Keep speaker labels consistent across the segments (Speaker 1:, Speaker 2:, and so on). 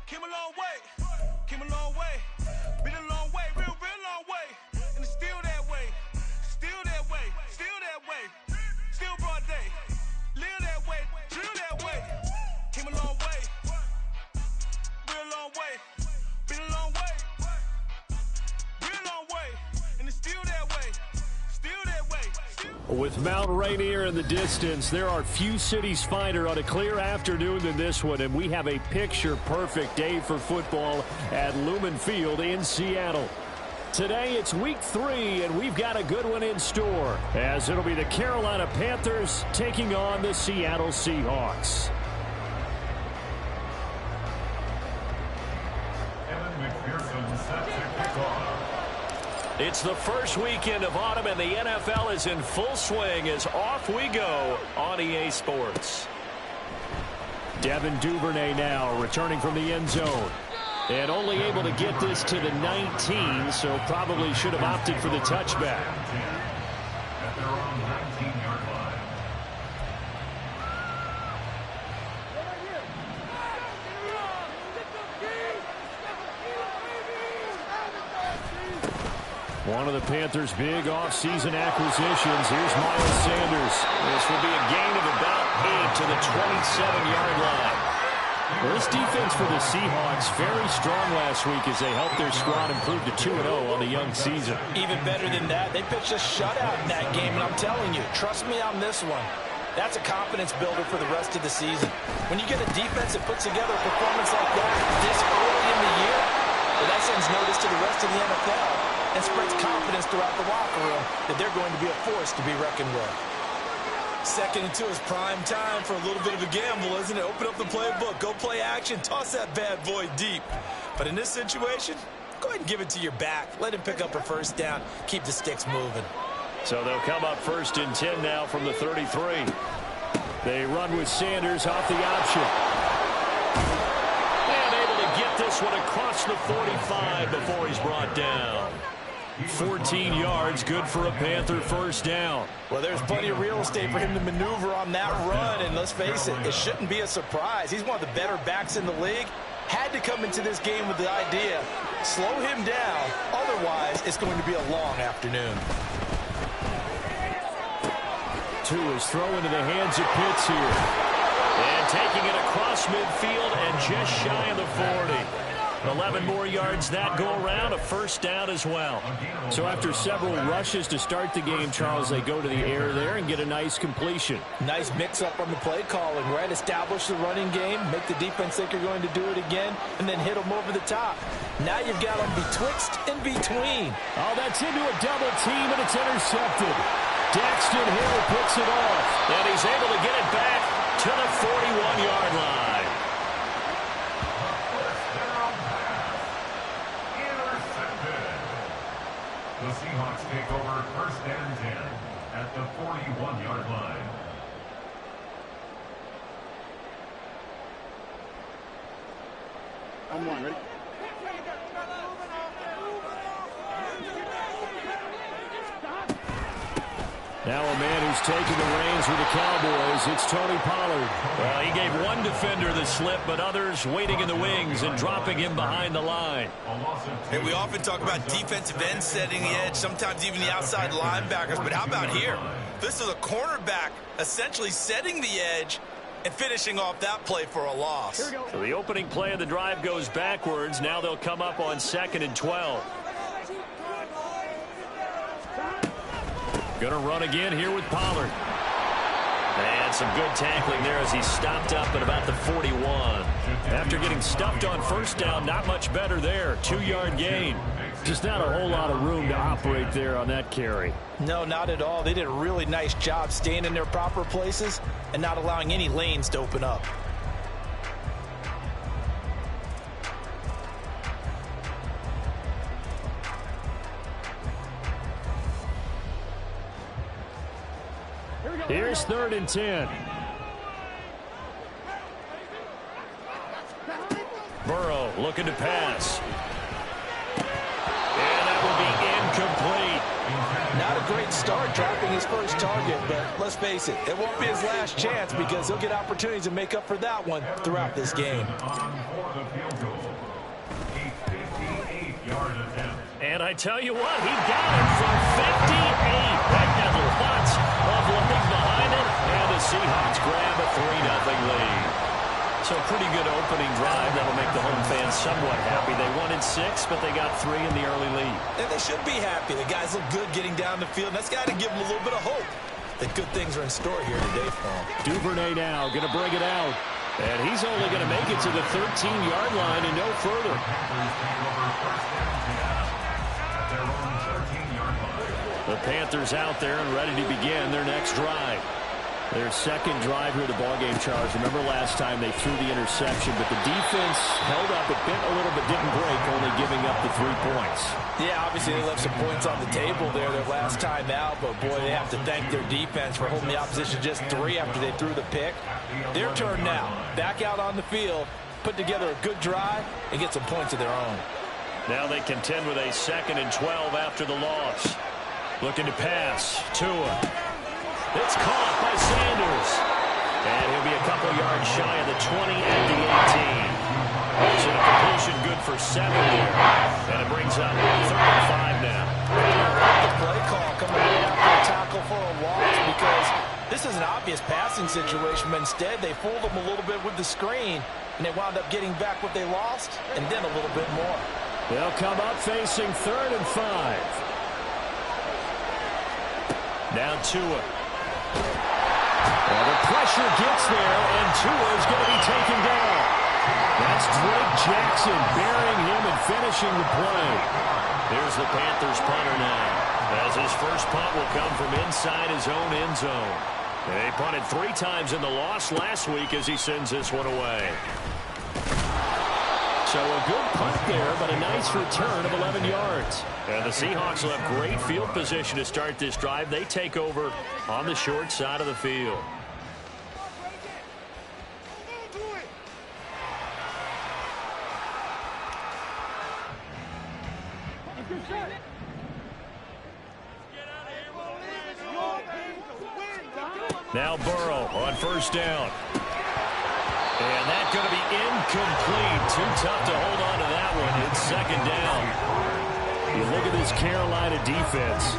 Speaker 1: Came a long way, came a long way, been a long way, real long way, and it's still that way, still that way, still that way, still broad day, live that way, drill that way, came a long way, real long way, been a long way, real long way, and it's still that way, still that way.
Speaker 2: With Mount Rainier in the distance, there are few cities finer on a clear afternoon than this one, and we have a picture-perfect day for football at Lumen Field in Seattle. Today, it's week 3, and we've got a good one in store, as it'll be the Carolina Panthers taking on the Seattle Seahawks. It's the first weekend of autumn, and the NFL is in full swing as off we go on EA Sports. Devin Duvernay now returning from the end zone. And only able to get this to the 19, so probably should have opted for the touchback.
Speaker 3: At their own 19-yard line.
Speaker 2: One of the Panthers' big offseason acquisitions. Here's Miles Sanders. This will be a gain of about 8 to the 27-yard line. Well, this defense for the Seahawks very strong last week as they helped their squad improve to 2-0 on the young season.
Speaker 4: Even better than that, they pitched a shutout in that game, and I'm telling you, trust me on this one. That's a confidence builder for the rest of the season. When you get a defense that puts together a performance like that this early in the year, well, that sends notice to the rest of the NFL and spreads confidence throughout the locker room that they're going to be a force to be reckoned with.
Speaker 5: 2nd and 2 is prime time for a little bit of a gamble, isn't it? Open up the playbook, go play action, toss that bad boy deep. But in this situation, go ahead and give it to your back. Let him pick up a first down, keep the sticks moving.
Speaker 2: So they'll come up 1st and 10 now from the 33. They run with Sanders off the option. And able to get this one across the 45 before he's brought down. 14 yards, good for a Panther first down.
Speaker 4: Well, there's plenty of real estate for him to maneuver on that run, and let's face it, it shouldn't be a surprise. He's one of the better backs in the league. Had to come into this game with the idea, slow him down, otherwise it's going to be a long afternoon.
Speaker 2: 2 is thrown into the hands of Pitts here. And taking it across midfield and just shy of the 40. 11 more yards that go around, a first down as well. So after several rushes to start the game, Charles, they go to the air there and get a nice completion.
Speaker 4: Nice mix-up on the play calling, right? Establish the running game, make the defense think you're going to do it again, and then hit them over the top. Now you've got them betwixt and between.
Speaker 2: Oh, that's into a double team, and it's intercepted. Daxton Hill picks it off, and he's able to get it back to the 41-yard line.
Speaker 3: The Seahawks take over 1st and 10 at the 41-yard line.
Speaker 6: I'm one, ready?
Speaker 2: Now a man who's taking the reins with the Cowboys, it's Tony Pollard. Well, he gave one defender the slip, but others waiting in the wings and dropping him behind the line.
Speaker 5: Hey, we often talk about defensive ends setting the edge, sometimes even the outside linebackers, but how about here? This is a cornerback essentially setting the edge and finishing off that play for a loss.
Speaker 2: So the opening play of the drive goes backwards. Now they'll come up on 2nd and 12. Going to run again here with Pollard. And some good tackling there as he stopped up at about the 41. After getting stuffed on first down, not much better there. 2-yard gain. Just not a whole lot of room to operate there on that carry.
Speaker 4: No, not at all. They did a really nice job staying in their proper places and not allowing any lanes to open up.
Speaker 2: Here's 3rd and 10. Burrow looking to pass. And that will be incomplete.
Speaker 4: Not a great start dropping his first target, but let's face it, it won't be his last chance because he'll get opportunities to make up for that one throughout this game.
Speaker 3: On for the field goal.
Speaker 2: And I tell you what, he got it for 58. That got lots of legs behind it. And the Seahawks grab a 3-0 lead. So a pretty good opening drive that'll make the home fans somewhat happy. They wanted 6, but they got 3 in the early lead.
Speaker 5: And they should be happy. The guys look good getting down the field. That's got to give them a little bit of hope that good things are in store here today for them.
Speaker 2: Duvernay now going to bring it out. And he's only going to make it to the 13-yard line and no further. The Panthers out there and ready to begin their next drive. Their second drive here of the ballgame, Charles. Remember last time they threw the interception, but the defense held up. It bent a little but didn't break, only giving up the 3 points.
Speaker 4: Yeah, obviously they left some points on the table there their last time out, but boy, they have to thank their defense for holding the opposition just 3 after they threw the pick. Their turn now. Back out on the field, put together a good drive, and get some points of their own.
Speaker 2: Now they contend with a 2nd and 12 after the loss. Looking to pass. Tua. It's caught by Sanders. And he'll be a couple yards shy of the 20 at the 18. It's a completion good for 7 there. And it brings up 3rd and 5 now.
Speaker 4: The play call coming right after a tackle for a loss because this is an obvious passing situation, but instead they fooled them a little bit with the screen, and they wound up getting back what they lost and then a little bit more.
Speaker 2: They'll come up facing 3rd and 5. Now Tua. Well, the pressure gets there, and Tua is going to be taken down. That's Drake Jackson burying him and finishing the play. Here's the Panthers punter now, as his first punt will come from inside his own end zone. They punted 3 times in the loss last week as he sends this one away. So a good punt there, but a nice return of 11 yards. And the Seahawks will have great field position to start this drive. They take over on the short side of the field. Now Burrow on 1st down. And that's going to be incomplete. Too tough to hold on to that one. It's 2nd down. You look at this Carolina defense.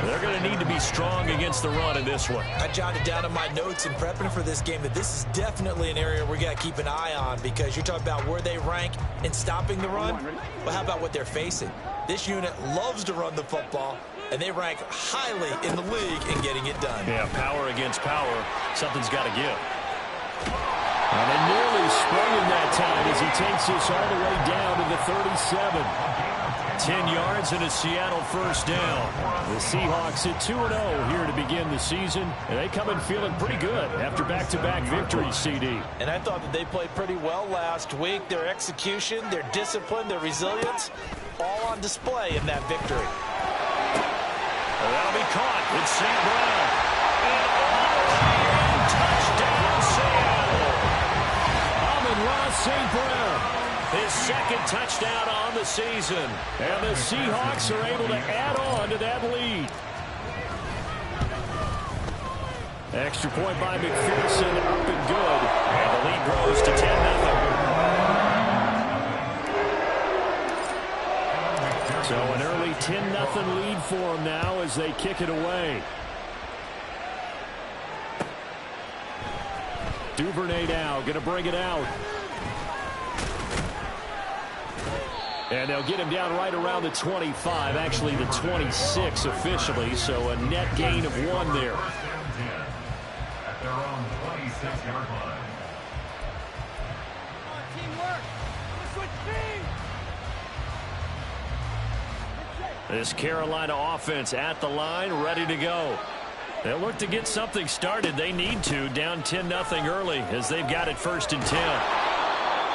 Speaker 2: They're going to need to be strong against the run in this one.
Speaker 5: I jotted down in my notes in prepping for this game that this is definitely an area we got to keep an eye on because you're talking about where they rank in stopping the run. Well, how about what they're facing? This unit loves to run the football, and they rank highly in the league in getting it done.
Speaker 2: Yeah, power against power. Something's got to give. And they nearly sprung him that time as he takes this all the way down to the 37. 10 yards and a Seattle 1st down. The Seahawks at 2-0 here to begin the season. And they come in feeling pretty good after back-to-back victories, CD.
Speaker 4: And I thought that they played pretty well last week. Their execution, their discipline, their resilience, all on display in that victory.
Speaker 2: Well, that'll be caught. It's St. Brown. And touchdown, Seattle. Amon-Ra St. Brown. His 2nd touchdown on the season. And the Seahawks are able to add on to that lead. Extra point by McPherson, up and good. And the lead grows to 10-0. So an early 10-0 lead for them now as they kick it away. Duvernay now going to bring it out. And they'll get him down right around the 25, actually the 26 officially, so a net gain of 1 there.
Speaker 3: At their own 26-yard line.
Speaker 2: This Carolina offense at the line, ready to go. They'll look to get something started. They need to, down 10-0 early as they've got it 1st and 10.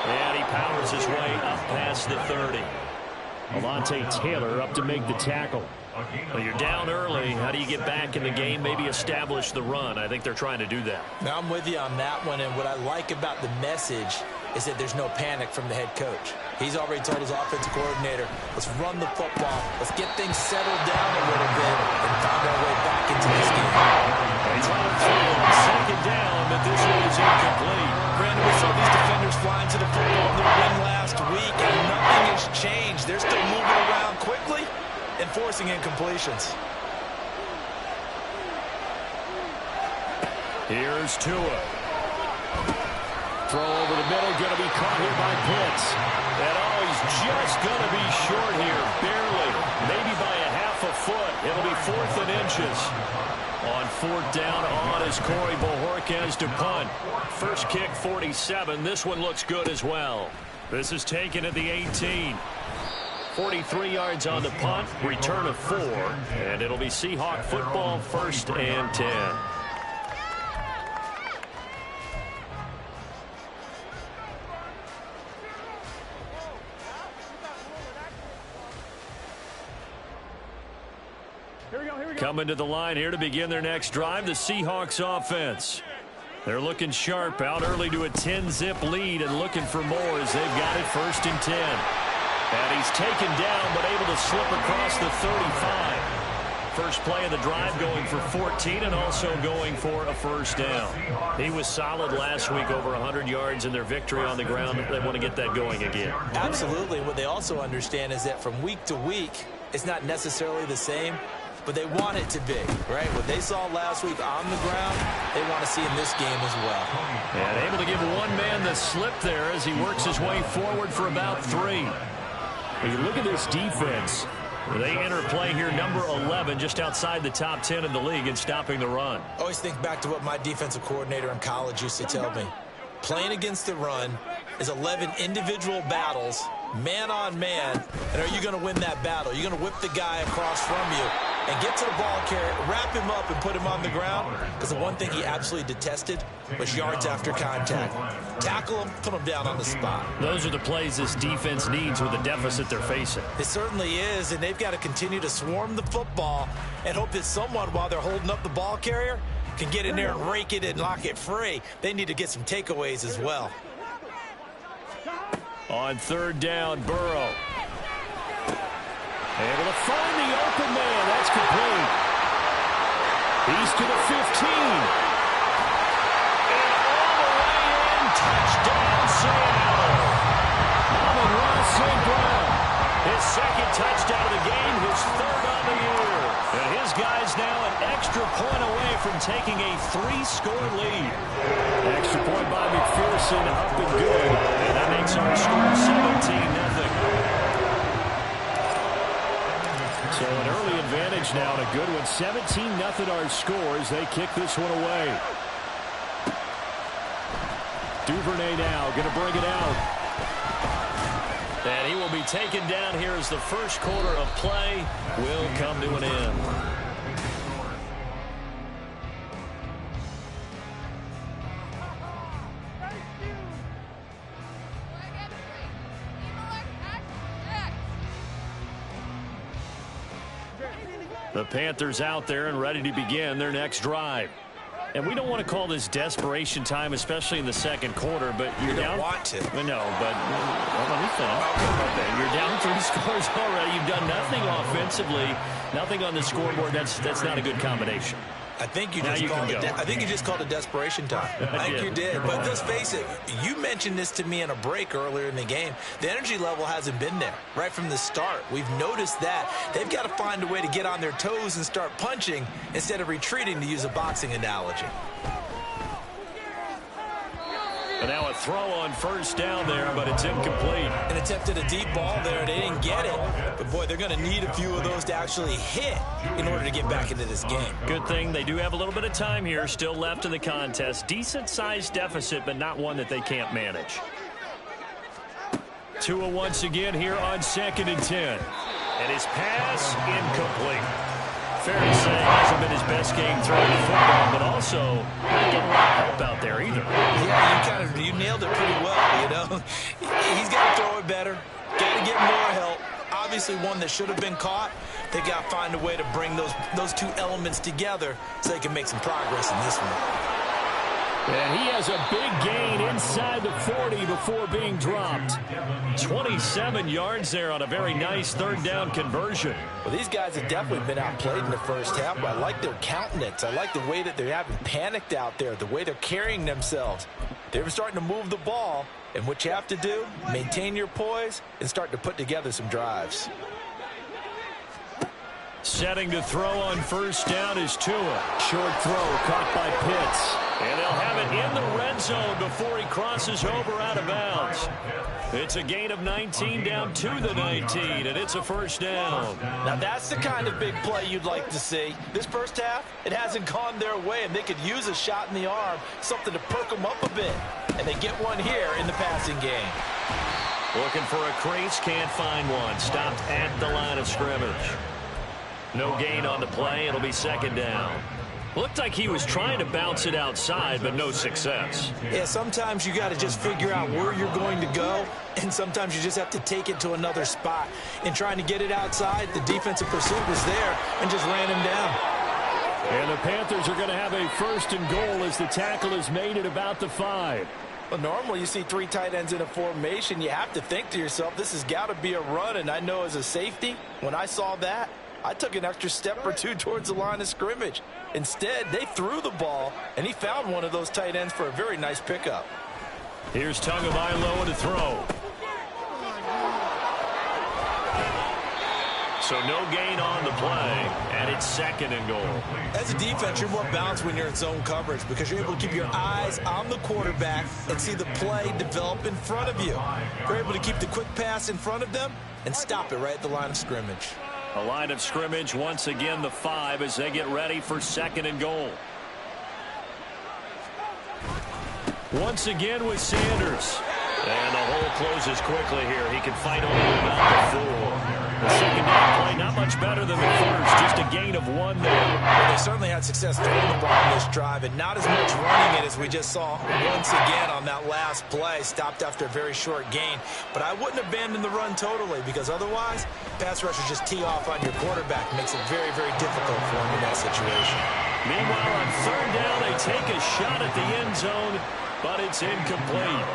Speaker 2: And he powers his way up past the 30. Alontae Taylor up to make the tackle. Well, you're down early. How do you get back in the game? Maybe establish the run. I think they're trying to do that.
Speaker 5: Now, I'm with you on that one, and what I like about the message is that there's no panic from the head coach. He's already told his offensive coordinator, let's run the football, let's get things settled down a little bit, and find our way back into this game.
Speaker 2: He's on 2nd down, but this one is incomplete.
Speaker 5: Brandon, we saw these defenders flying to the football in their win last week, and nothing has changed. They're still moving around quickly, forcing incompletions.
Speaker 2: Here's Tua. Throw over the middle, going to be caught here by Pitts. And he's just going to be short here, barely. Maybe by a half a foot. It'll be 4th and inches. On 4th down, on is Corey Bojorquez to punt. First kick, 47. This one looks good as well. This is taken at the 18. 43 yards on the punt, return of 4. And it'll be Seahawk football, 1st and 10. Coming to the line here to begin their next drive, the Seahawks offense. They're looking sharp, out early to a 10-zip lead and looking for more as they've got it 1st and 10. And he's taken down but able to slip across the 35. First play of the drive going for 14 and also going for a 1st down. He was solid last week, over 100 yards in their victory on the ground. They want to get that going again.
Speaker 4: Absolutely. What they also understand is that from week to week, it's not necessarily the same, but they want it to be, right? What they saw last week on the ground, they want to see in this game as well.
Speaker 2: And able to give one man the slip there as he works his way forward for about 3. When you look at this defense, they enter play here number 11, just outside the top 10 in the league in stopping the run.
Speaker 4: Always think back to what my defensive coordinator in college used to tell me. Playing against the run is 11 individual battles, man on man, and are you going to win that battle? You're going to whip the guy across from you and get to the ball carrier, wrap him up, and put him on the ground. Because the one thing he absolutely detested was yards after contact. Tackle him, put him down on the spot.
Speaker 2: Those are the plays this defense needs with the deficit they're facing.
Speaker 4: It certainly is, and they've got to continue to swarm the football and hope that someone, while they're holding up the ball carrier, can get in there and rake it and lock it free. They need to get some takeaways as well.
Speaker 2: On 3rd down, Burrow. Able to find the open man. That's complete. He's to the 15. And all the way in. Touchdown, Seattle. Amon-Ra St. Brown. His 2nd touchdown of the game, his 3rd on the year. And his guy's now an extra point away from taking a 3-score lead. Extra point by McPherson, up and good. And that makes our score 17-0. So an early advantage now and a good one. 17-0 our scores. They kick this one away. Duvernay now going to bring it out. And he will be taken down here as the first quarter of play will come to an end. The Panthers out there and ready to begin their next drive. And we don't want to call this desperation time, especially in the 2nd quarter, but you're down.
Speaker 4: Want to.
Speaker 2: No, but let me finish. You're down 3 scores already. You've done nothing offensively, nothing on the scoreboard. That's not a good combination.
Speaker 4: I think you just called it desperation time. I think you did. But let's face it, you mentioned this to me in a break earlier in the game. The energy level hasn't been there right from the start. We've noticed that. They've got to find a way to get on their toes and start punching instead of retreating, to use a boxing analogy.
Speaker 2: But now a throw on 1st down there, but it's incomplete.
Speaker 4: An attempt at a deep ball there. They didn't get it. But, boy, they're going to need a few of those to actually hit in order to get back into this game.
Speaker 2: Good thing they do have a little bit of time here still left in the contest. Decent-sized deficit, but not one that they can't manage. Tua once again here on 2nd and 10. And his pass incomplete. Fair to say, hasn't been his best game throwing the football, but also not getting a lot of help out there either.
Speaker 4: Yeah, you nailed it pretty well, you know. He's got to throw it better, got to get more help. Obviously one that should have been caught. They got to find a way to bring those 2 elements together so they can make some progress in this one.
Speaker 2: And he has a big gain inside the 40 before being dropped. 27 yards there on a very nice 3rd down conversion.
Speaker 4: Well, these guys have definitely been outplayed in the first half, but I like their countenance. I like the way that they haven't panicked out there, the way they're carrying themselves. They're starting to move the ball, and what you have to do, maintain your poise and start to put together some drives.
Speaker 2: Setting to throw on first down is Tua. Short throw caught by Pitts. And they'll have it in the red zone before he crosses over out of bounds. It's a gain of 19 down to the 19, and it's a first down.
Speaker 4: Now that's the kind of big play you'd like to see. This first half, it hasn't gone their way, and they could use a shot in the arm, something to perk them up a bit. And they get one here in the passing game.
Speaker 2: Looking for a crease, can't find one. Stopped at the line of scrimmage. No gain on the play. It'll be second down. Looked like he was trying to bounce it outside, but no success.
Speaker 4: Yeah, sometimes you got to just figure out where you're going to go, and sometimes you just have to take it to another spot. In trying to get it outside, the defensive pursuit was there and just ran him down.
Speaker 2: And the Panthers are going to have a first and goal as the tackle is made at about the 5.
Speaker 4: Well, normally you see 3 tight ends in a formation. You have to think to yourself, this has got to be a run, and I know as a safety, when I saw that, I took an extra step or two towards the line of scrimmage. Instead, they threw the ball, and he found one of those tight ends for a very nice pickup.
Speaker 2: Here's Tagovailoa to throw. So no gain on the play, and it's second and goal.
Speaker 4: As a defense, you're more balanced when you're in zone coverage because you're able to keep your eyes on the quarterback and see the play develop in front of you. You're able to keep the quick pass in front of them and stop it right at the line of scrimmage.
Speaker 2: A line of scrimmage, once again the 5 as they get ready for second and goal. Once again with Sanders. And the hole closes quickly here. He can fight only about the 4. The second down play not much better than the first. Just a gain of 1 there.
Speaker 4: Well, they certainly had success throwing the ball on this drive and not as much running it as we just saw once again on that last play. Stopped after a very short gain. But I wouldn't abandon the run totally because otherwise, pass rushers just tee off on your quarterback. Makes it very, very difficult for him in that situation.
Speaker 2: Meanwhile, on third down, they take a shot at the end zone, but it's incomplete.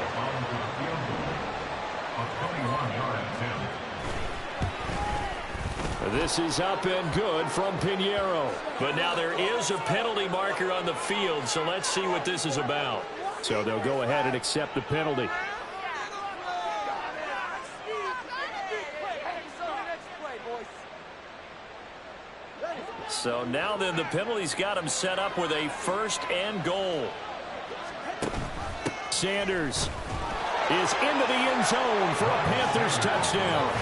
Speaker 2: This is up and good from Pinheiro. But now there is a penalty marker on the field, so let's see what this is about. So they'll go ahead and accept the penalty. So now then the penalty's got him set up with a first and goal. Sanders is into the end zone for a Panthers touchdown.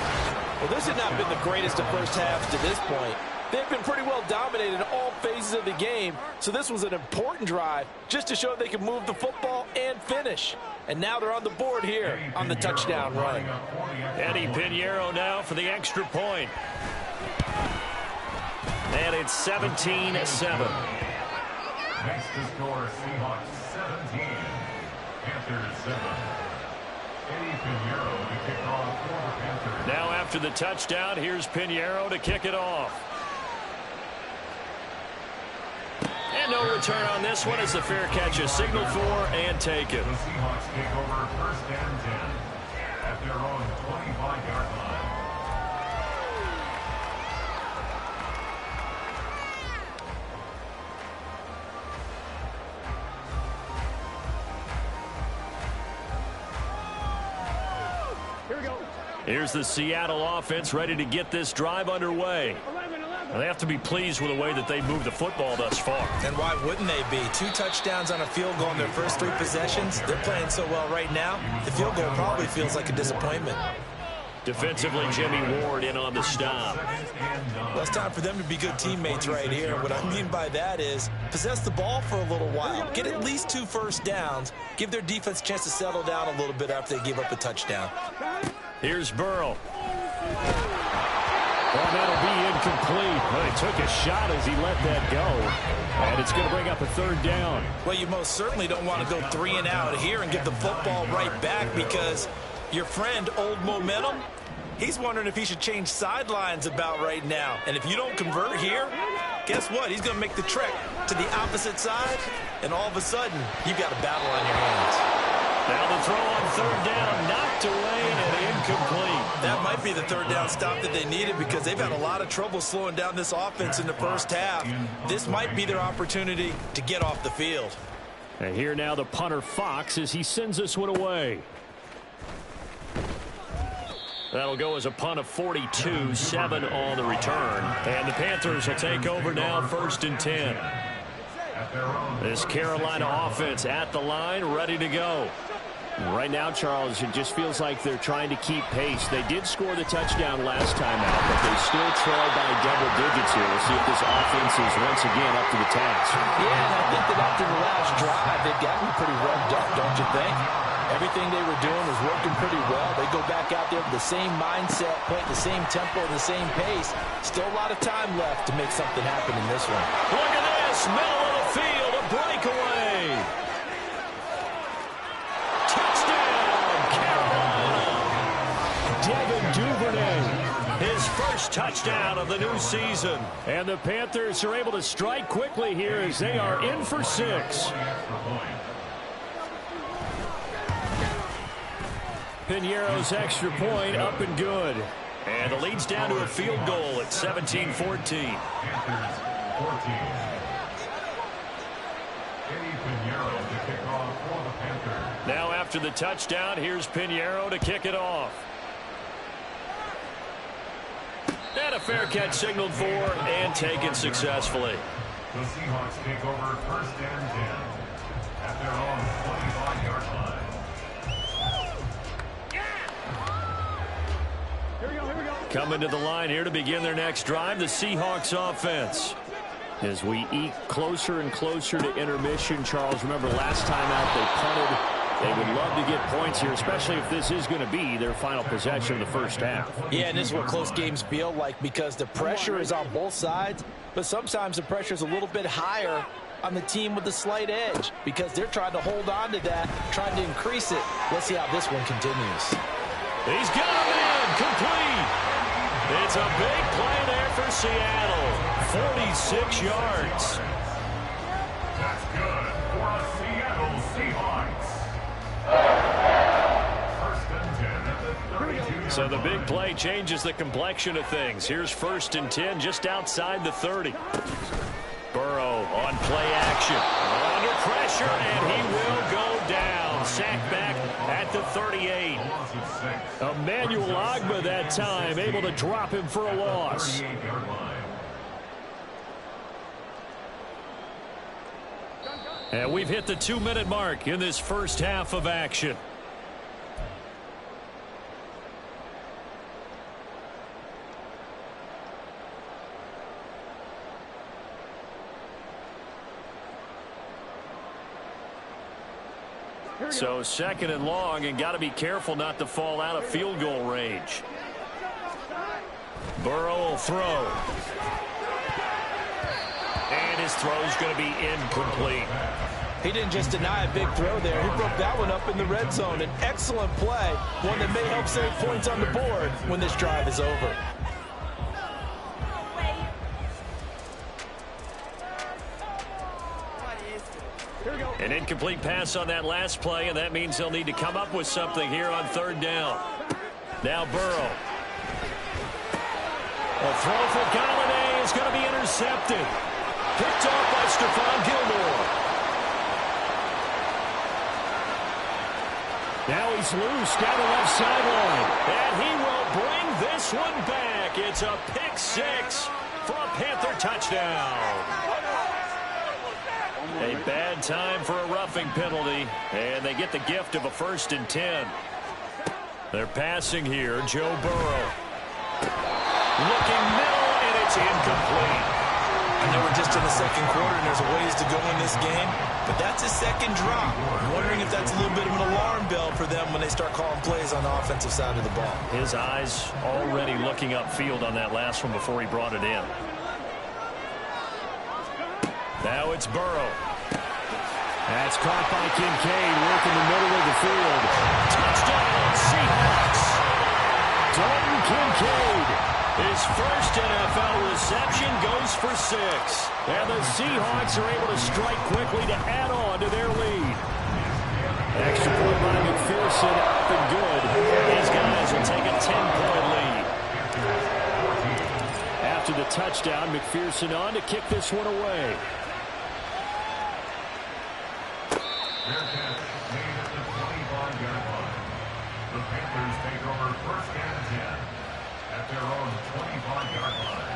Speaker 4: Well, this has not been the greatest of first halves to this point. They've been pretty well dominated in all phases of the game, so this was an important drive just to show they can move the football and finish. And now they're on the board here on the touchdown run.
Speaker 2: Eddie Pinheiro now for the extra point. And it's 17-7.
Speaker 3: Next to score, Seahawks 17, Panthers 7. Eddie Pinheiro to kick off for the Panthers.
Speaker 2: Now after the touchdown, here's Pinheiro to kick it off. And no return on this one as the fair catch is signaled for and taken.
Speaker 3: The Seahawks take over first and 10 at their own 25-yard line.
Speaker 2: Here's the Seattle offense ready to get this drive underway. They have to be pleased with the way that they moved the football thus far.
Speaker 4: And why wouldn't they be? 2 touchdowns on a field goal in their first 3 possessions. They're playing so well right now, the field goal probably feels like a disappointment.
Speaker 2: Defensively, Jimmy Ward in on the stop.
Speaker 4: Well, it's time for them to be good teammates right here. What I mean by that is possess the ball for a little while. Get at least 2 first downs. Give their defense a chance to settle down a little bit after they give up a touchdown.
Speaker 2: Here's Burrow. Well, that'll be incomplete. But he took a shot as he let that go. And it's going to bring up a third down.
Speaker 4: Well, you most certainly don't want to go 3 and out here and give the football right back because your friend, Old Momentum, he's wondering if he should change sidelines about right now. And if you don't convert here, guess what? He's going to make the trek to the opposite side, and all of a sudden, you've got a battle on your hands.
Speaker 2: Now the throw on third down, knocked away and incomplete.
Speaker 4: That might be the third down stop that they needed because they've had a lot of trouble slowing down this offense in the first half. This might be their opportunity to get off the field.
Speaker 2: And here now the punter Fox as he sends this one away. That'll go as a punt of 42, 7 on the return. And the Panthers will take over now, 1st and 10. This Carolina offense at the line, ready to go. Right now, Charles, it just feels like they're trying to keep pace. They did score the touchdown last time out, but they still trail by double digits here. We'll see if this offense is once again up to the task.
Speaker 4: Yeah, and I think that after the last drive, they've gotten pretty revved up, don't you think? Everything they were doing was working pretty well. They go back out there with the same mindset, playing the same tempo, the same pace. Still a lot of time left to make something happen in this one.
Speaker 2: Look at this, middle of the field, a breakaway. Touchdown, Carolina. Devin Duvernay, his first touchdown of the new season. And the Panthers are able to strike quickly here as they are in for 6. Piñeiro's extra point up and good. And the lead's down to a field goal at 17-14. Now after the touchdown, here's Piñeiro to kick it off. And a fair catch signaled for and taken successfully.
Speaker 3: The Seahawks take over 1st and 10 at their own 25-yard line.
Speaker 2: Coming to the line here to begin their next drive, the Seahawks offense. As we eke closer and closer to intermission, Charles, remember last time out they punted. They would love to get points here, especially if this is going to be their final possession of the first half.
Speaker 4: Yeah, and this is what close games feel like because the pressure is on both sides, but sometimes the pressure is a little bit higher on the team with the slight edge because they're trying to hold on to that, trying to increase it. Let's see how this one continues.
Speaker 2: He's got him in, complete. It's a big play there for Seattle. 46 yards.
Speaker 3: That's good for the Seattle Seahawks. 1st and 10 at the 32.
Speaker 2: So the big play changes the complexion of things. Here's 1st and 10 just outside the 30. Burrow on play action. Under pressure, and he will go down. Sacked back at the 38. Emmanuel Ogbah that time able to drop him for a loss. And we've hit the 2-minute mark in this first half of action. So 2nd and long, and got to be careful not to fall out of field goal range. Burrow will throw. And his throw's going to be incomplete.
Speaker 4: He didn't just deny a big throw there. He broke that one up in the red zone. An excellent play, one that may help save points on the board when this drive is over.
Speaker 2: An incomplete pass on that last play, and that means they'll need to come up with something here on 3rd down. Now Burrow. A throw for Golladay is going to be intercepted. Picked off by Stephon Gilmore. Now he's loose down the left sideline. And he will bring this one back. It's a pick 6 for a Panther touchdown. A bad time for a roughing penalty, and they get the gift of a 1st and 10. They're passing here, Joe Burrow. Looking middle, and it's incomplete.
Speaker 5: I know we're just in the 2nd quarter, and there's a ways to go in this game, but that's a 2nd drop. I'm wondering if that's a little bit of an alarm bell for them when they start calling plays on the offensive side of the ball.
Speaker 2: His eyes already looking upfield on that last one before he brought it in. Now it's Burrow. That's caught by Kincaid, working the middle of the field. Touchdown, Seahawks. Dalton Kincaid. His first NFL reception goes for 6. And the Seahawks are able to strike quickly to add on to their lead. Extra point by McPherson, up and good. These guys will take a 10-point lead. After the touchdown, McPherson on to kick this one away.
Speaker 3: The Panthers take over 1st and 10 at their own 25-yard line.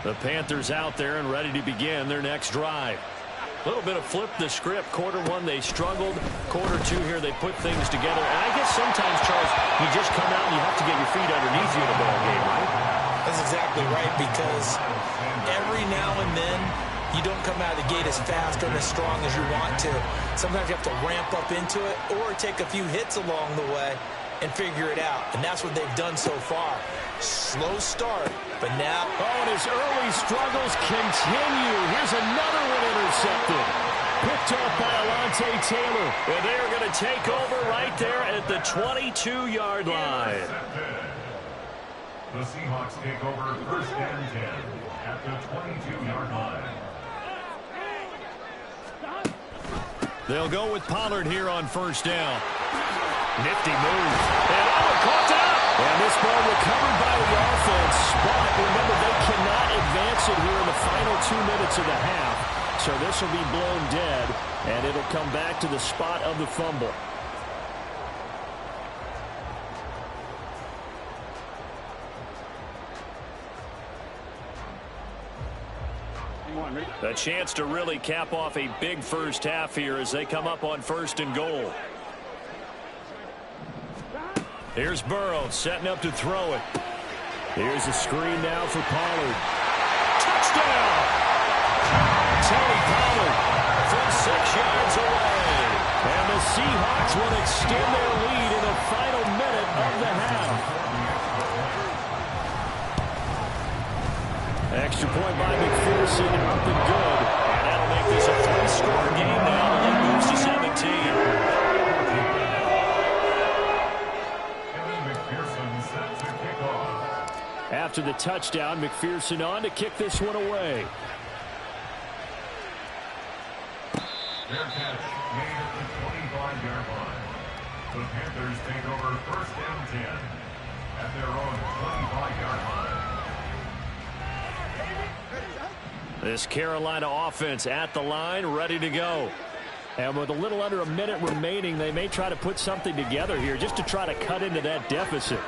Speaker 2: The Panthers out there and ready to begin their next drive. A little bit of flip the script. Quarter one, they struggled. Quarter two here, they put things together. And I guess sometimes, Charles, you just come out and you have to get your feet underneath you in a ball game, right?
Speaker 4: That's exactly right, because every now and then you don't come out of the gate as fast or as strong as you want to. Sometimes you have to ramp up into it or take a few hits along the way and figure it out. And that's what they've done so far. Slow start, but now...
Speaker 2: Oh, and his early struggles continue. Here's another one intercepted. Picked off by Alontae Taylor. And they are going to take over right there at the 22-yard line.
Speaker 3: The Seahawks take over 1st and 10 at the 22-yard line.
Speaker 2: They'll go with Pollard here on 1st down. Nifty move. And caught it up. And this ball recovered by the offense. But remember, they cannot advance it here in the final 2 minutes of the half. So this will be blown dead, and it'll come back to the spot of the fumble. A chance to really cap off a big first half here as they come up on 1st and goal. Here's Burrow setting up to throw it. Here's a screen now for Pollard. Touchdown! Tony Pollard from 6 yards away. And the Seahawks will extend their lead in the final minute of the half. Extra point by McPherson, up and good. And that'll make this a 3-score game now. The lead moves to 17. After the touchdown, McPherson on to kick this one away.
Speaker 3: Their catch made at the 25-yard line. The Panthers take over 1st and 10 at their own 25-yard line.
Speaker 2: This Carolina offense at the line, ready to go. And with a little under a minute remaining, they may try to put something together here just to try to cut into that deficit.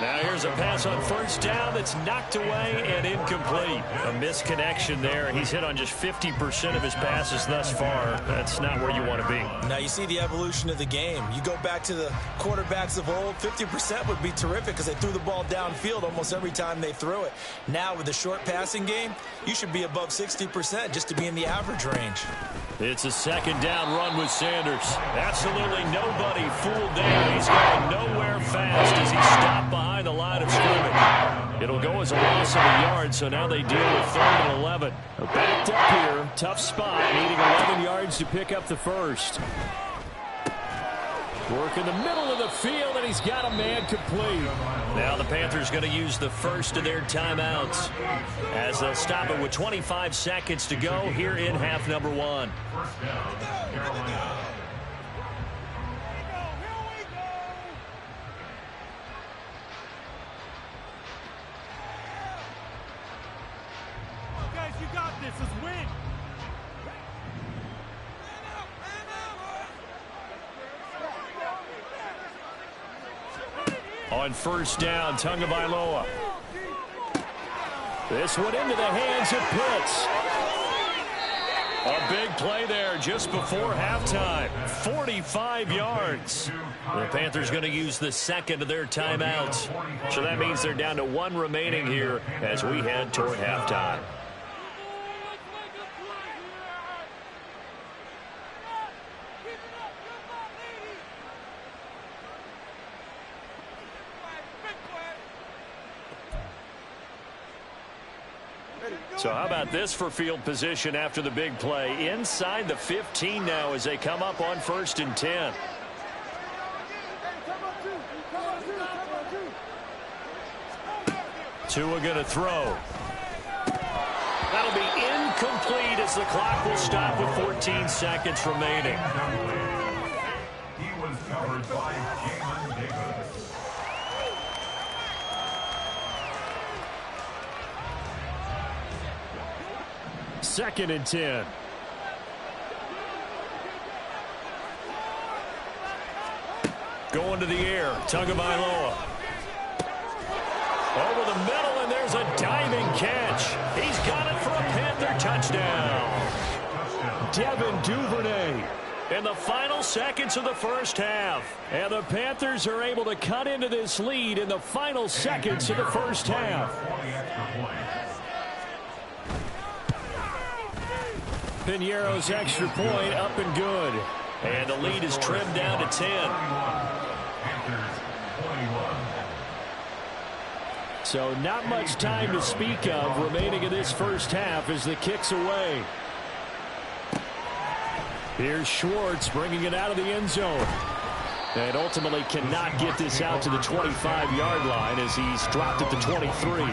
Speaker 2: Now here's a pass on 1st down that's knocked away and incomplete. A misconnection there. He's hit on just 50% of his passes thus far. That's not where you want to be.
Speaker 4: Now you see the evolution of the game. You go back to the quarterbacks of old, 50% would be terrific because they threw the ball downfield almost every time they threw it. Now with the short passing game, you should be above 60% just to be in the average range.
Speaker 2: It's a 2nd down run with Sanders. Absolutely nobody fooled there. He's going nowhere fast as he stopped behind the line of scrimmage. It'll go as a loss of a yard, so now they deal with 3rd and 11. Backed up here, tough spot, needing 11 yards to pick up the first. Work in the middle of the field, and he's got a man complete. Now the Panthers going to use the first of their timeouts as they'll stop it with 25 seconds to go here in half number 1.
Speaker 3: 1st down, Carolina.
Speaker 1: Guys, you got this. Let's win.
Speaker 2: On 1st down, Tagovailoa. This one into the hands of Pitts. A big play there just before halftime. 45 yards. The Panthers going to use the 2nd of their timeouts. So that means they're down to 1 remaining here as we head toward halftime. So how about this for field position after the big play? Inside the 15 now as they come up on 1st and 10. Tua going to throw. That'll be incomplete as the clock will stop with 14 seconds remaining.
Speaker 3: He was covered by Jamin Davis.
Speaker 2: 2nd and 10. Going to the air. Tagovailoa. Over the middle, and there's a diving catch. He's got it for a Panther touchdown. Devin Duvernay in the final seconds of the first half. And the Panthers are able to cut into this lead in the final seconds of the first half. Piñeiro's extra point up and good. And the lead is trimmed down to 10. So not much time to speak of remaining in this first half as the kick's away. Here's Schwartz bringing it out of the end zone. And ultimately cannot get this out to the 25-yard line as he's dropped at the 23.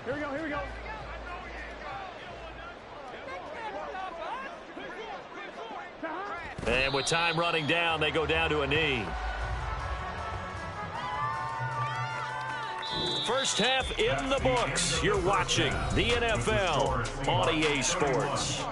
Speaker 6: Here we go.
Speaker 2: And with time running down, they go down to a knee. First half in the books. You're watching the NFL on EA Sports.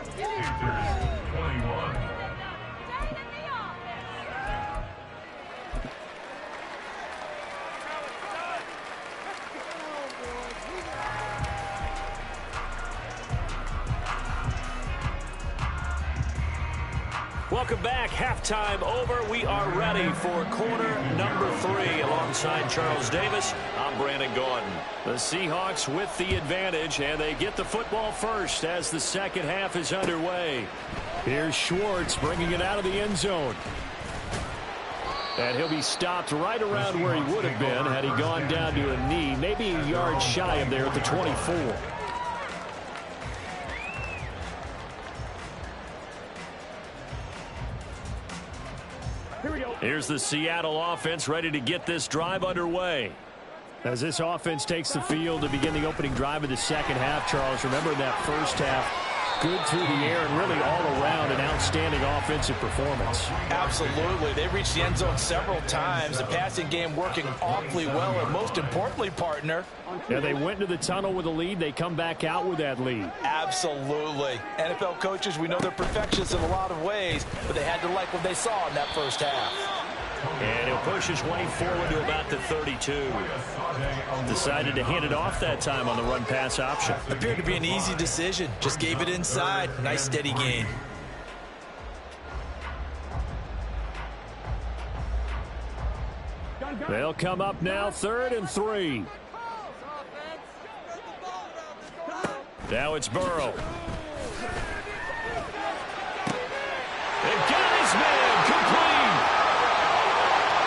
Speaker 2: Welcome back. Halftime over. We are ready for quarter number 3. Alongside Charles Davis, I'm Brandon Gaudin. The Seahawks with the advantage, and they get the football first as the second half is underway. Here's Schwartz bringing it out of the end zone. And he'll be stopped right around where he would have been had he gone down to a knee, maybe a yard shy of there at the 24. Here's the Seattle offense ready to get this drive underway. As this offense takes the field to begin the opening drive of the second half, Charles, remember that first half, good through the air and really all around an outstanding offensive performance.
Speaker 4: Absolutely. They reached the end zone several times. The passing game working awfully well, and most importantly, partner.
Speaker 2: Yeah, they went into the tunnel with a lead. They come back out with that lead.
Speaker 4: Absolutely. NFL coaches, we know they're perfectionists in a lot of ways, but they had to like what they saw in that first half.
Speaker 2: And he'll push his way forward to about the 32. Decided to hand it off that time on the run-pass option.
Speaker 4: Appeared to be an easy decision. Just gave it inside. Nice steady gain.
Speaker 2: They'll come up now 3rd and 3. Now it's Burrow. They've got his man complete.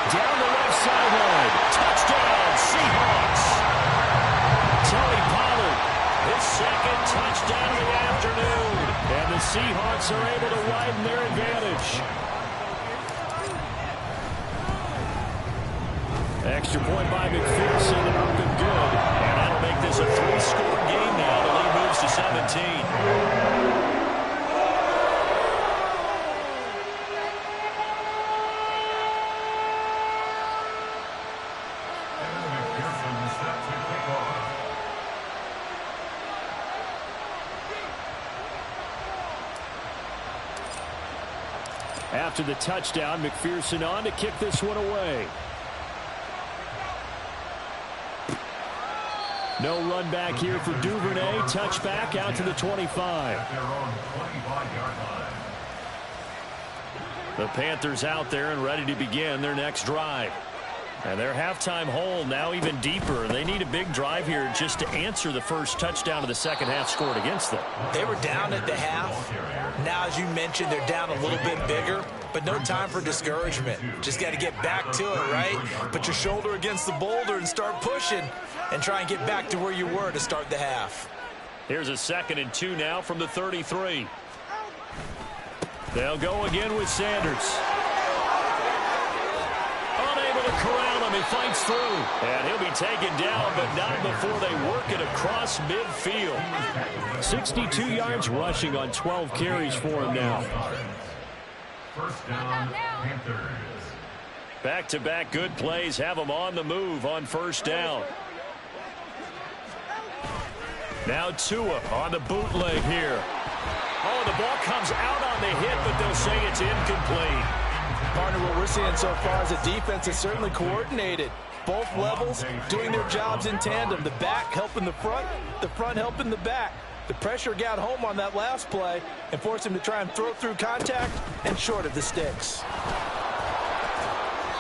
Speaker 2: Down the left sideline. Touchdown, Seahawks. Tony Pollard, his second touchdown of the afternoon. And the Seahawks are able to widen their advantage. Extra point by McPherson, up and good. And that'll make this a 3-score game now. The lead moves to 17. After the touchdown, McPherson on to kick this one away. No run back here for Duvernay. Touchback out to the 25. The Panthers out there and ready to begin their next drive. And their halftime hole now even deeper. They need a big drive here just to answer the first touchdown of the second half scored against them.
Speaker 4: They were down at the half. Now, as you mentioned, they're down a little bit bigger, but no time for discouragement. Just got to get back to it, right? Put your shoulder against the boulder and start pushing and try and get back to where you were to start the half.
Speaker 2: Here's a 2nd and 2 now from the 33. They'll go again with Sanders. Unable to corral him. He fights through. And he'll be taken down, but not before they work it across midfield. 62 yards rushing on 12 carries for him now.
Speaker 3: First down, Panthers.
Speaker 2: Back-to-back good plays have him on the move on first down. Now Tua on the bootleg here. Oh, the ball comes out on the hit, but they'll say it's incomplete.
Speaker 4: Partner, what we're seeing so far is a defense is certainly coordinated. Both levels doing their jobs in tandem. The back helping the front helping the back. The pressure got home on that last play and forced him to try and throw through contact and short of the sticks.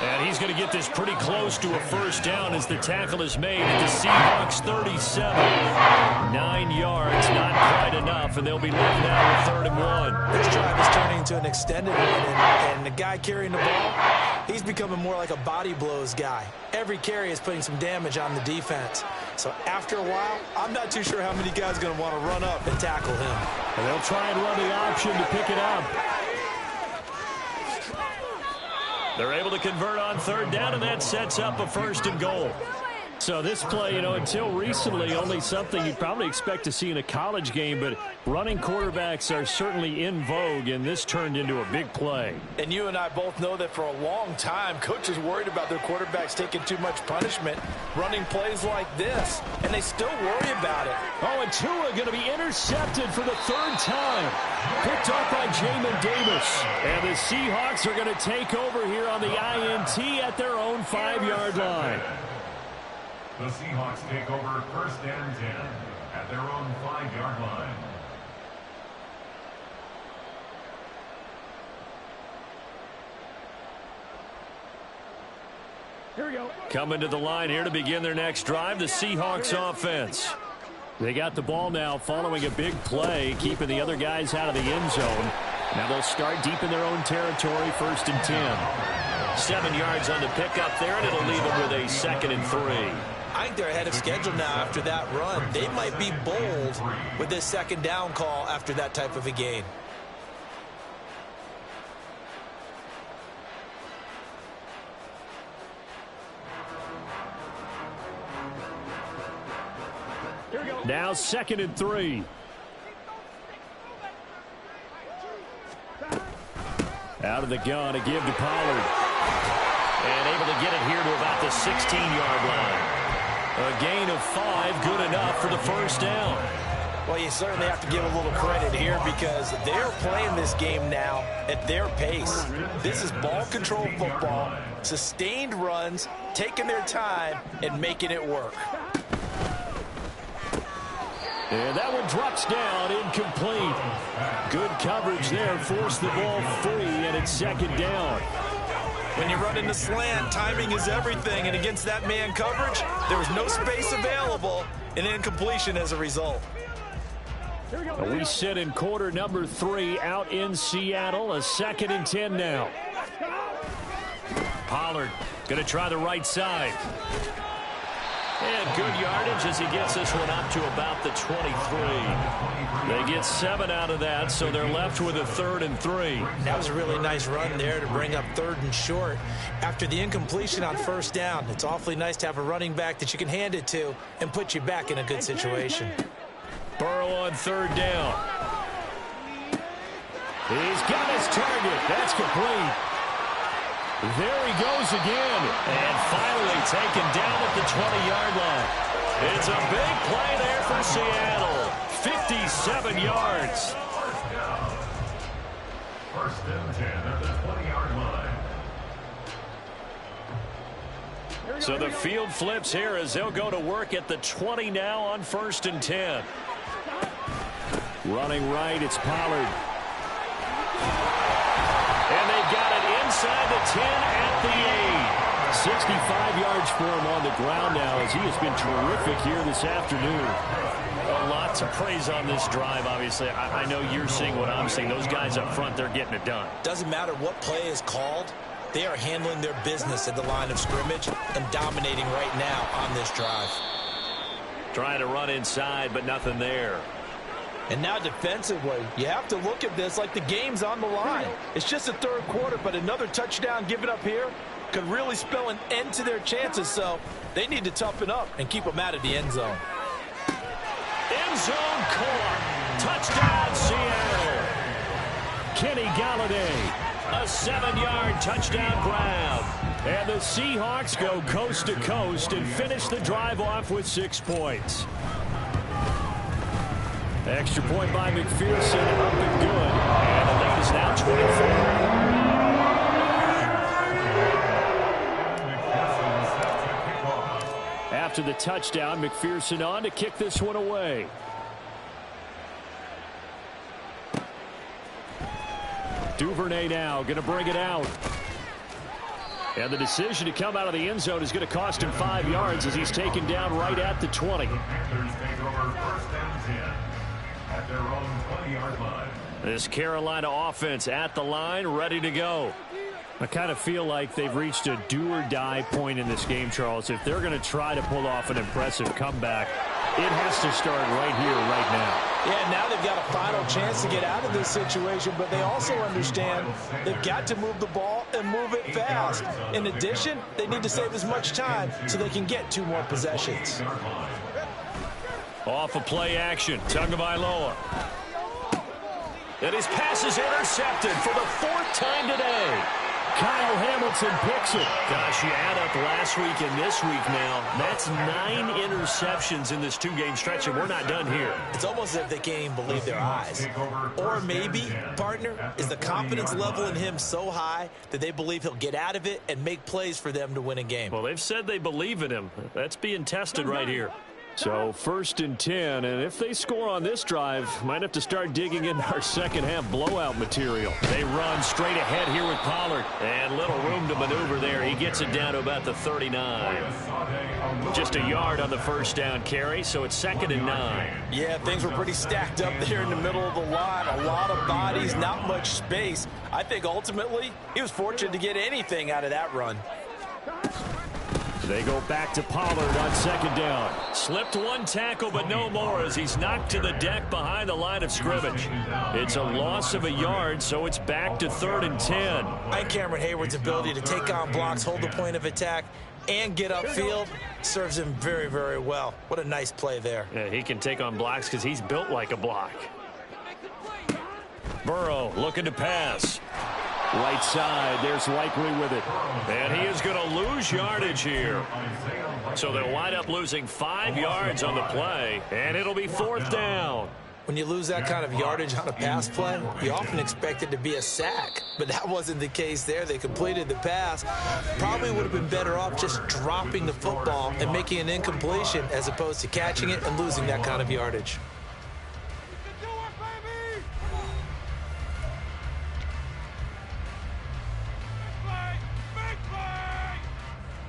Speaker 2: And he's going to get this pretty close to a first down as the tackle is made at the Seahawks 37. 9 yards, not quite enough, and they'll be left now with 3rd and 1.
Speaker 4: This drive is turning into an extended one, and the guy carrying the ball, he's becoming more like a body blows guy. Every carry is putting some damage on the defense. So after a while, I'm not too sure how many guys are going to want to run up and tackle him.
Speaker 2: And they'll try and run the option to pick it up. They're able to convert on 3rd down, and that sets up a 1st and goal. So this play, until recently, only something you'd probably expect to see in a college game, but running quarterbacks are certainly in vogue, and this turned into a big play.
Speaker 4: And you and I both know that for a long time, coaches worried about their quarterbacks taking too much punishment, running plays like this, and they still worry about it.
Speaker 2: Oh, and Tua going to be intercepted for the 3rd time. Picked up by Jamin Davis. And the Seahawks are going to take over here on the INT at their own 5-yard line.
Speaker 3: The Seahawks take over 1st and 10 at their own 5-yard line.
Speaker 2: Here we go. Coming to the line here to begin their next drive, the Seahawks offense. They got the ball now following a big play, keeping the other guys out of the end zone. Now they'll start deep in their own territory, 1st and 10. 7 yards on the pickup there, and it'll leave them with a 2nd and 3.
Speaker 4: I think they're ahead of schedule now after that run. They might be bold with this 2nd down call after that type of a gain.
Speaker 2: Now 2nd and 3. Out of the gun, a give to Pollard. And able to get it here to about the 16-yard line. A gain of 5, good enough for the 1st down.
Speaker 4: Well, you certainly have to give a little credit here because they're playing this game now at their pace. This is ball control football, sustained runs, taking their time, and making it work.
Speaker 2: And that one drops down, incomplete. Good coverage there, forced the ball free, and it's 2nd down.
Speaker 4: When you run in the slant, timing is everything, and against that man coverage, there was no space available, and incompletion as a result.
Speaker 2: We sit in quarter number 3 out in Seattle, a 2nd and 10 now. Pollard going to try the right side. And good yardage as he gets this one up to about the 23. They get 7 out of that, so they're left with a 3rd and 3.
Speaker 4: That was a really nice run there to bring up 3rd and short. After the incompletion on 1st down, it's awfully nice to have a running back that you can hand it to and put you back in a good situation.
Speaker 2: Burrow on 3rd down. He's got his target. That's complete. There he goes again. And finally taken down at the 20-yard line. It's a big play there for Seattle. 57 yards.
Speaker 3: 1st and 10 at the 20-yard line.
Speaker 2: So the field flips here as they'll go to work at the 20 now on 1st and 10. Running right, it's Pollard. And they've got it inside the 10 at the 8. 65 yards for him on the ground now as he has been terrific here this afternoon. Lots of praise on this drive, obviously. I know you're seeing what I'm seeing. Those guys up front, they're getting it done.
Speaker 4: Doesn't matter what play is called. They are handling their business at the line of scrimmage and dominating right now on this drive.
Speaker 2: Trying to run inside, but nothing there.
Speaker 4: And now defensively, you have to look at this like the game's on the line. It's just the 3rd quarter, but another touchdown given up here could really spell an end to their chances, so they need to toughen up and keep them out of the end zone.
Speaker 2: End zone caught. Touchdown, Seattle. Kenny Golladay, a 7-yard touchdown grab. And the Seahawks go coast to coast and finish the drive off with 6 points. Extra point by McPherson, up and good. And the lead is now 24. After the touchdown, McPherson on to kick this one away. Duvernay now going to bring it out. And the decision to come out of the end zone is going to cost him 5 yards as he's taken down right at the 20.
Speaker 3: Panthers take over first and 10 at their own 20-yard line.
Speaker 2: This Carolina offense at the line, ready to go. I kind of feel like they've reached a do-or-die point in this game, Charles. If they're going to try to pull off an impressive comeback, it has to start right here, right now.
Speaker 4: Yeah, now they've got a final chance to get out of this situation, but they also understand they've got to move the ball and move it fast. In addition, they need to save as much time so they can get 2 more possessions.
Speaker 2: Off of play action, Tagovailoa. And his pass is intercepted for the 4th time today. Kyle Hamilton picks it. Gosh, you add up last week and this week now. That's 9 interceptions in this 2-game stretch, and we're not done here.
Speaker 4: It's almost as if they can't even believe their eyes. Or maybe, partner, is the confidence level in him so high that they believe he'll get out of it and make plays for them to win a game.
Speaker 2: Well, they've said they believe in him. That's being tested right here. So 1st and 10, and if they score on this drive, might have to start digging in our second-half blowout material. They run straight ahead here with Pollard, and little room to maneuver there. He gets it down to about the 39. Just a yard on the first down carry, so it's 2nd and 9.
Speaker 4: Yeah, things were pretty stacked up there in the middle of the line. A lot of bodies, not much space. I think ultimately he was fortunate to get anything out of that run.
Speaker 2: They go back to Pollard on 2nd down. Slipped 1 tackle, but no more as he's knocked to the deck behind the line of scrimmage. It's a loss of a yard, so it's back to 3rd and 10.
Speaker 4: I think Cameron Hayward's ability to take on blocks, hold the point of attack, and get upfield serves him very, very well. What a nice play there.
Speaker 2: Yeah, he can take on blocks because he's built like a block. Burrow looking to pass. Right side, there's Likely with it. And he is going to lose yardage here. So they'll wind up losing 5 yards on the play, and it'll be 4th down.
Speaker 4: When you lose that kind of yardage on a pass play, you often expect it to be a sack. But that wasn't the case there. They completed the pass. Probably would have been better off just dropping the football and making an incompletion as opposed to catching it and losing that kind of yardage.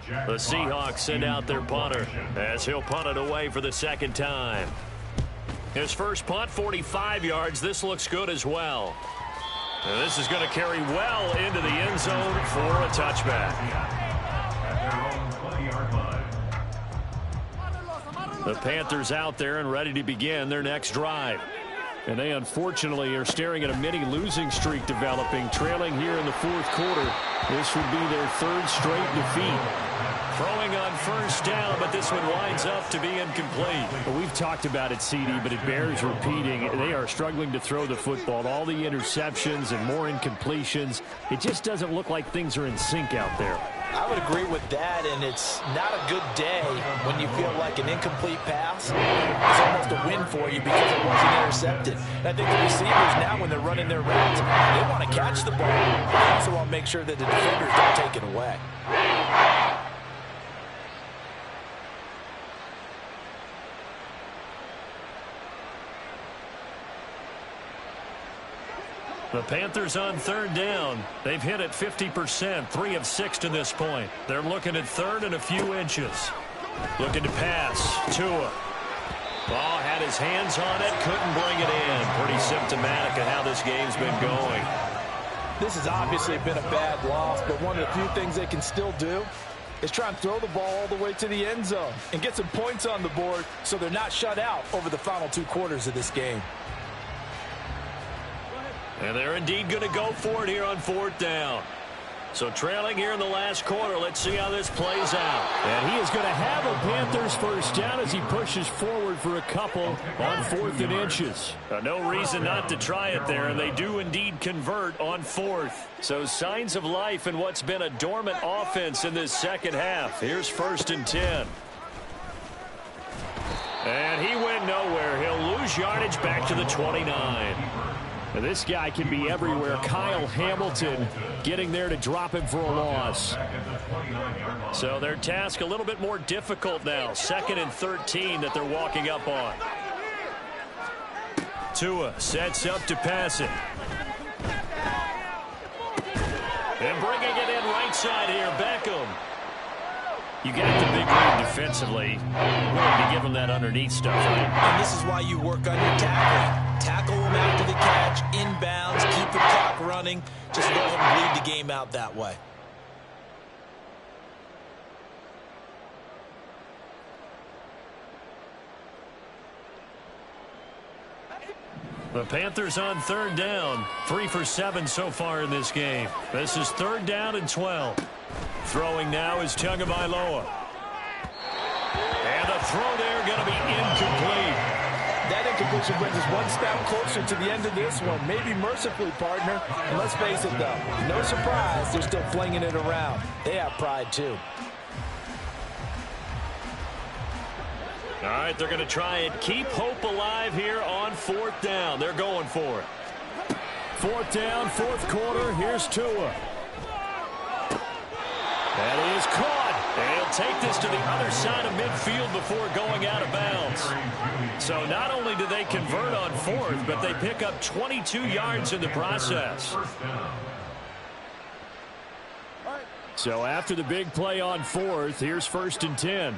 Speaker 2: The Seahawks send out their punter as he'll punt it away for the 2nd time. His first punt, 45 yards. This looks good as well. And this is going to carry well into the end zone for a touchback. The Panthers out there and ready to begin their next drive. And they unfortunately are staring at a mini losing streak developing, trailing here in the 4th quarter. This would be their 3rd straight defeat. Throwing on first down, but this one winds up to be incomplete. Well, we've talked about it, CD, but it bears repeating. They are struggling to throw the football. All the interceptions and more incompletions. It just doesn't look like things are in sync out there.
Speaker 4: I would agree with that, and it's not a good day when you feel like an incomplete pass is almost a win for you because it wasn't intercepted. And I think the receivers now, when they're running their routes, they want to catch the ball. They also want to make sure that the defenders don't take it away.
Speaker 2: The Panthers on 3rd down. They've hit it 50%, 3 of 6 to this point. They're looking at 3rd and a few inches. Looking to pass. Tua. Ball had his hands on it, couldn't bring it in. Pretty symptomatic of how this game's been going.
Speaker 4: This has obviously been a bad loss, but one of the few things they can still do is try and throw the ball all the way to the end zone and get some points on the board so they're not shut out over the final 2 quarters of this game.
Speaker 2: And they're indeed going to go for it here on 4th down. So trailing here in the last quarter, let's see how this plays out. And he is going to have a Panthers first down as he pushes forward for a couple on 4th and inches. No reason not to try it there, and they do indeed convert on 4th. So signs of life in what's been a dormant offense in this second half. Here's 1st and 10. And he went nowhere. He'll lose lose yardage back to the 29. And this guy can be everywhere. Kyle Hamilton getting there to drop him for a loss. So their task a little bit more difficult now. 2nd and 13 that they're walking up on. Tua sets up to pass it. And bringing it in right side here, Beckham. You got the big lead defensively. Willing to give them that underneath stuff, right?
Speaker 4: And this is why you work on your tackling. Tackle them after the catch, inbounds, keep the clock running. Just let them bleed the game out that way.
Speaker 2: The Panthers on 3rd down. 3 for 7 so far in this game. This is 3rd down and 12. Throwing now is Tagovailoa. And a throw there going to be incomplete.
Speaker 4: That incompletion brings us one step closer to the end of this one. Maybe mercifully, partner. And let's face it, though. No surprise, they're still flinging it around. They have pride, too.
Speaker 2: All right, they're going to try and keep hope alive here on 4th down. They're going for it. 4th down, 4th quarter. Here's Tua. That is caught. And he'll take this to the other side of midfield before going out of bounds. So not only do they convert on 4th, but they pick up 22 yards in the process. So after the big play on 4th, here's 1st and 10.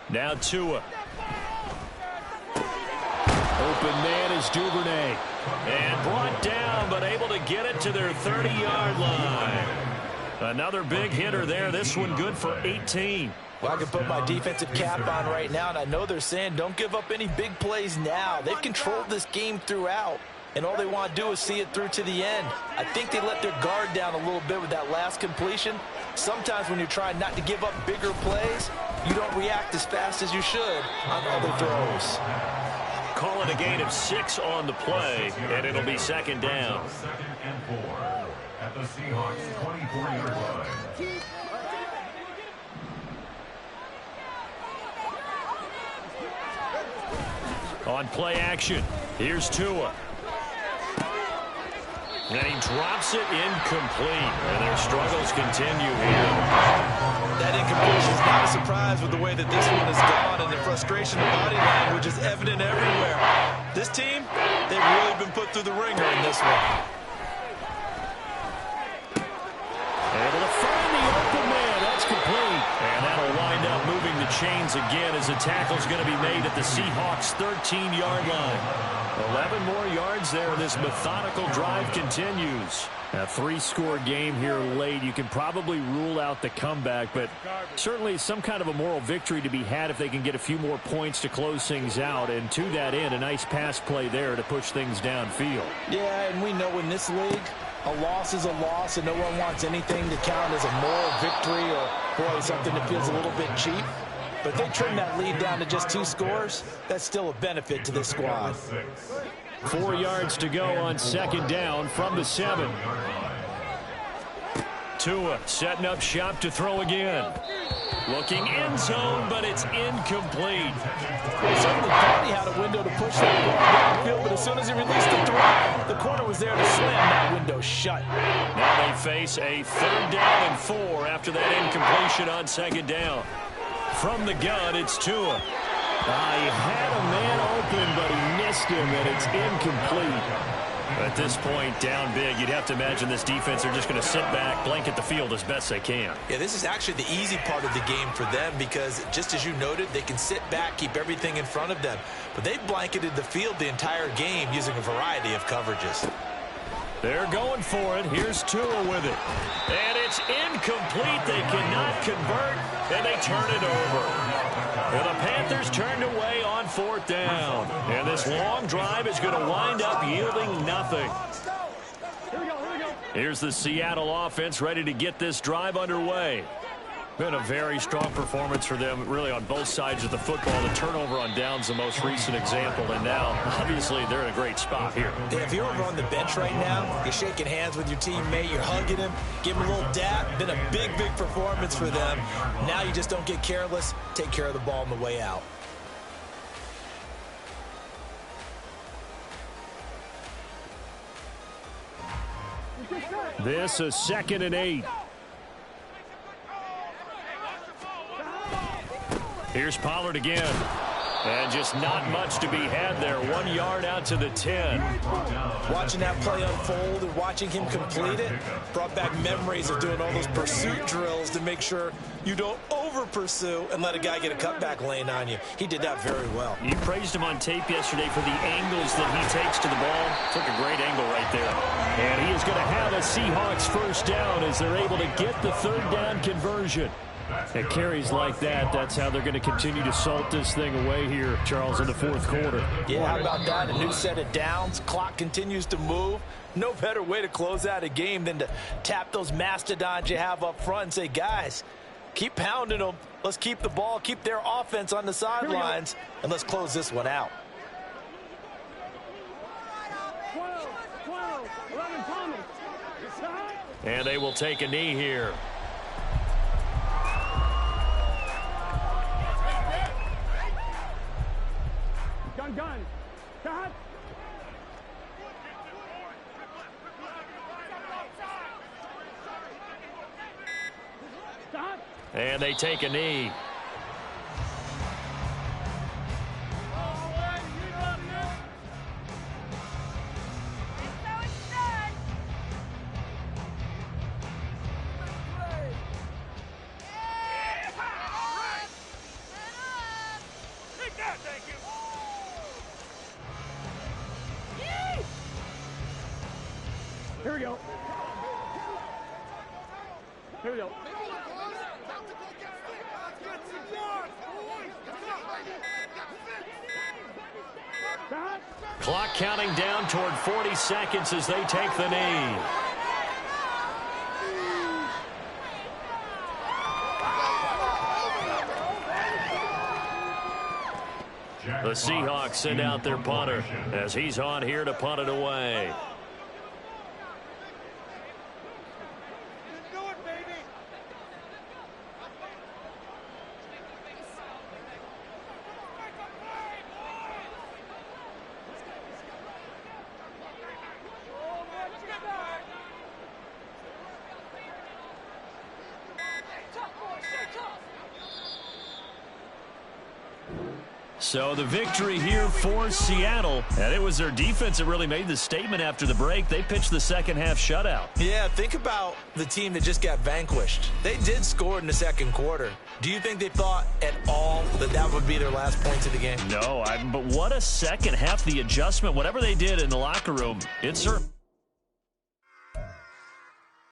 Speaker 2: Now Tua. Open man is Duvernay. And brought down, but able to get it to their 30-yard line. Another big hitter there. This one good for 18.
Speaker 4: Well, I can put my defensive cap on right now, and I know they're saying don't give up any big plays now. They've controlled this game throughout, and all they want to do is see it through to the end. I think they let their guard down a little bit with that last completion. Sometimes when you're trying not to give up bigger plays, you don't react as fast as you should on other throws.
Speaker 2: Call it a gain of 6 on the play, and it'll be 2nd down.
Speaker 3: 2nd and 4 at the Seahawks 24-yard line.
Speaker 2: On play action, here's Tua. And he drops it incomplete. And their struggles continue here.
Speaker 4: That incompletion is not a surprise with the way that this one has gone, and the frustration of body language is evident everywhere. This team, they've really been put through the ringer in this one.
Speaker 2: Able to find the open man. That's complete. And that'll wind up moving the chains again as the tackle's going to be made at the Seahawks' 13-yard line. 11 more yards there, and this methodical drive continues. A 3-score game here late. You can probably rule out the comeback, but certainly some kind of a moral victory to be had if they can get a few more points to close things out. And to that end, a nice pass play there to push things downfield.
Speaker 4: Yeah, and we know in this league, a loss is a loss, and no one wants anything to count as a moral victory or, boy, something that feels a little bit cheap. But if they trim that lead down to just 2 scores, that's still a benefit to this squad.
Speaker 2: 4 yards to go on 2nd down from the 7. Tua setting up shop to throw again. Looking end zone, but it's incomplete.
Speaker 4: Well, certainly thought he had a window to push that ball downfield, but as soon as he released the throw, the corner was there to slam that window shut.
Speaker 2: Now they face a 3rd down and 4 after that incompletion on 2nd down. From the gun, it's Tua. He had a man open, but he missed him, and it's incomplete. At this point, down big, you'd have to imagine this defense are just going to sit back, blanket the field as best they can.
Speaker 4: Yeah, this is actually the easy part of the game for them because, just as you noted, they can sit back, keep everything in front of them. But they've blanketed the field the entire game using a variety of coverages.
Speaker 2: They're going for it. Here's Tua with it. And it's incomplete. They cannot convert, and they turn it over. And the Panthers turned away on 4th down. And this long drive is going to wind up yielding nothing. Here's the Seattle offense ready to get this drive underway. Been a very strong performance for them, really, on both sides of the football. The turnover on downs, the most recent example, and now, obviously, they're in a great spot here.
Speaker 4: Yeah, if you're over on the bench right now, you're shaking hands with your teammate, you're hugging him, give him a little dap. Been a big, big performance for them. Now you just don't get careless. Take care of the ball on the way out.
Speaker 2: This is 2nd and 8. Here's Pollard again. And just not much to be had there. 1 yard out to the 10.
Speaker 4: Watching that play unfold and watching him complete it brought back memories of doing all those pursuit drills to make sure you don't over-pursue and let a guy get a cutback lane on you. He did that very well.
Speaker 2: You praised him on tape yesterday for the angles that he takes to the ball. Took a great angle right there. And he is going to have a Seahawks first down as they're able to get the 3rd down conversion. At carries like that, that's how they're going to continue to salt this thing away here, Charles, in the 4th quarter.
Speaker 4: Yeah, how about that? A new set of downs. Clock continues to move. No better way to close out a game than to tap those mastodons you have up front and say, guys, keep pounding them. Let's keep the ball, keep their offense on the sidelines, and let's close this one out.
Speaker 6: 12, 11, Tommy.
Speaker 2: And they will take a knee here.
Speaker 6: Gun. Cut.
Speaker 2: And they take a knee.
Speaker 6: Here we go.
Speaker 2: Clock counting down toward 40 seconds as they take the knee. The Seahawks send out their punter as he's on here to punt it away. So the victory here for Seattle, and it was their defense that really made the statement after the break. They pitched the second half shutout.
Speaker 4: Yeah, think about the team that just got vanquished. They did score in the 2nd quarter. Do you think they thought at all that that would be their last points of the game?
Speaker 2: No, but what a second half. The adjustment, whatever they did in the locker room, it certainly